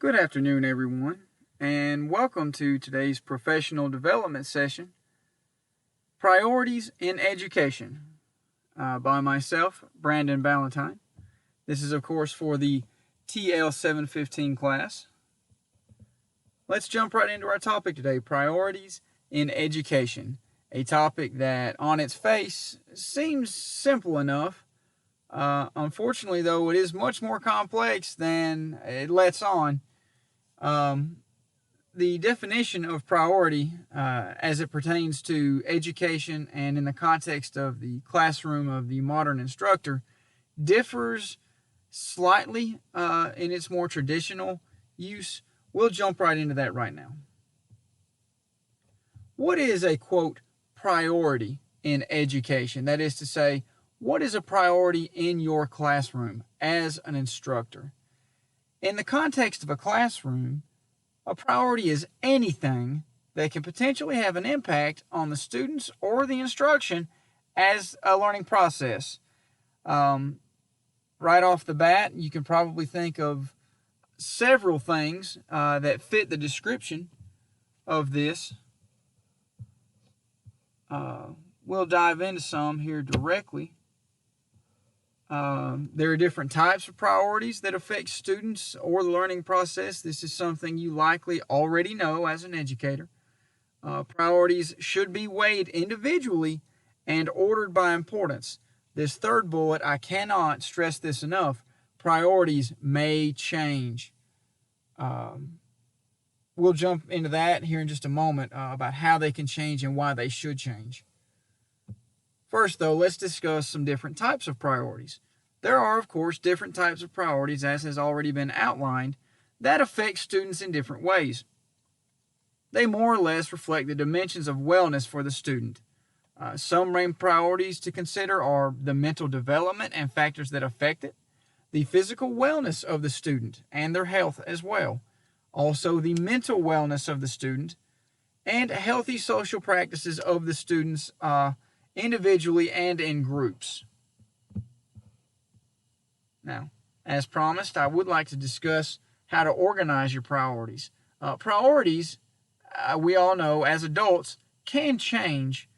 Good afternoon, everyone, and welcome to today's professional development session, Priorities in Education, by myself, Brandon Ballantyne. This is, of course, for the TL 715 class. Let's jump right into our topic today, Priorities in Education, a topic that on its face seems simple enough. Unfortunately, though, it is much more complex than it lets on. The definition of priority as it pertains to education and in the context of the classroom of the modern instructor differs slightly in its more traditional use. We'll jump right into that right now. What is a, quote, priority in education? That is to say, what is a priority in your classroom as an instructor? In the context of a classroom, a priority is anything that can potentially have an impact on the students or the instruction as a learning process. Right off the bat, you can probably think of several things that fit the description of this. We'll dive into some here directly. There are different types of priorities that affect students or the learning process. This is something you likely already know as an educator. Priorities should be weighed individually and ordered by importance. This third bullet, I cannot stress this enough, priorities may change. We'll jump into that here in just a moment about how they can change and why they should change. First, though, let's discuss some different types of priorities. There are, of course, different types of priorities, as has already been outlined, that affect students in different ways. They more or less reflect the dimensions of wellness for the student. Some main priorities to consider are the mental development and factors that affect it, the physical wellness of the student and their health as well, also the mental wellness of the student, and healthy social practices of the students individually and in groups. Now, as promised, I would like to discuss how to organize your priorities. Priorities, we all know as adults, can change.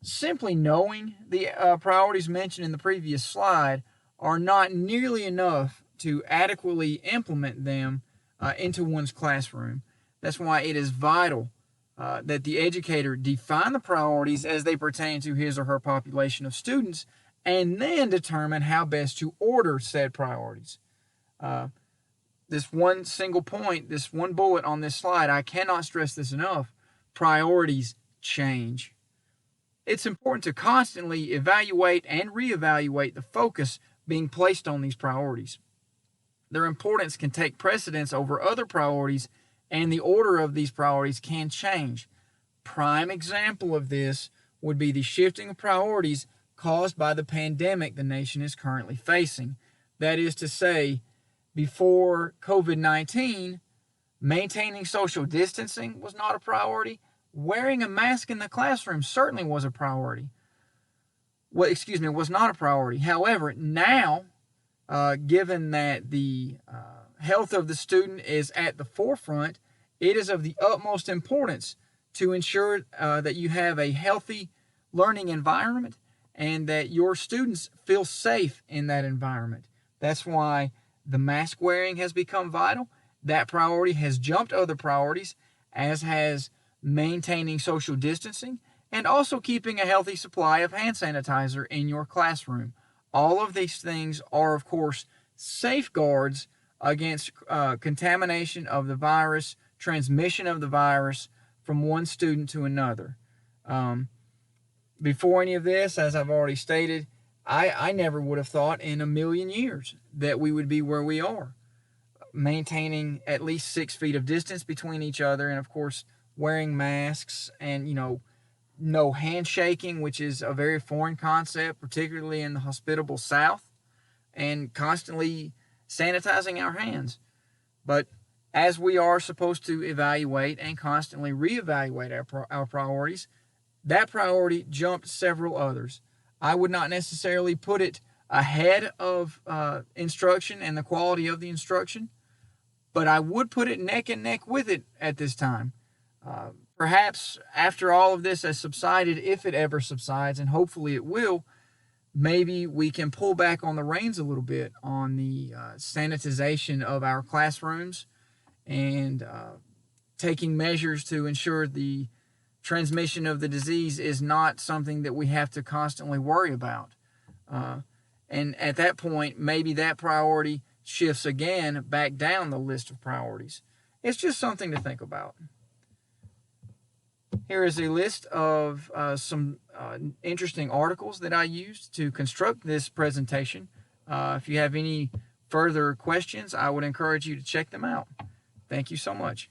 Simply knowing the priorities mentioned in the previous slide are not nearly enough to adequately implement them into one's classroom. That's why it is vital that the educator define the priorities as they pertain to his or her population of students and then determine how best to order said priorities. This one single point, this one bullet on this slide, I cannot stress this enough. Priorities change. It's important to constantly evaluate and reevaluate the focus being placed on these priorities. Their importance can take precedence over other priorities, and the order of these priorities can change. Prime example of this would be the shifting of priorities caused by the pandemic the nation is currently facing. That is to say, before COVID-19, maintaining social distancing was not a priority. Wearing a mask in the classroom certainly was a priority. Was not a priority. However, now, given that the health of the student is at the forefront, it is of the utmost importance to ensure that you have a healthy learning environment and that your students feel safe in that environment. That's why the mask wearing has become vital. That priority has jumped other priorities, as has maintaining social distancing and also keeping a healthy supply of hand sanitizer in your classroom. All of these things are, of course, safeguards against contamination of the virus, transmission of the virus from one student to another. Before any of this, as I've already stated, I never would have thought in a million years that we would be where we are, maintaining at least 6 feet of distance between each other, and of course wearing masks, and no handshaking, which is a very foreign concept, particularly in the hospitable South, and constantly sanitizing our hands. But as we are supposed to evaluate and constantly reevaluate our priorities, that priority jumped several others. I would not necessarily put it ahead of instruction and the quality of the instruction, but I would put it neck and neck with it at this time. Perhaps after all of this has subsided, if it ever subsides, and hopefully it will, maybe we can pull back on the reins a little bit on the sanitization of our classrooms and taking measures to ensure the transmission of the disease is not something that we have to constantly worry about. And at that point, maybe that priority shifts again back down the list of priorities. It's just something to think about. Here is a list of some interesting articles that I used to construct this presentation. If you have any further questions, I would encourage you to check them out. Thank you so much.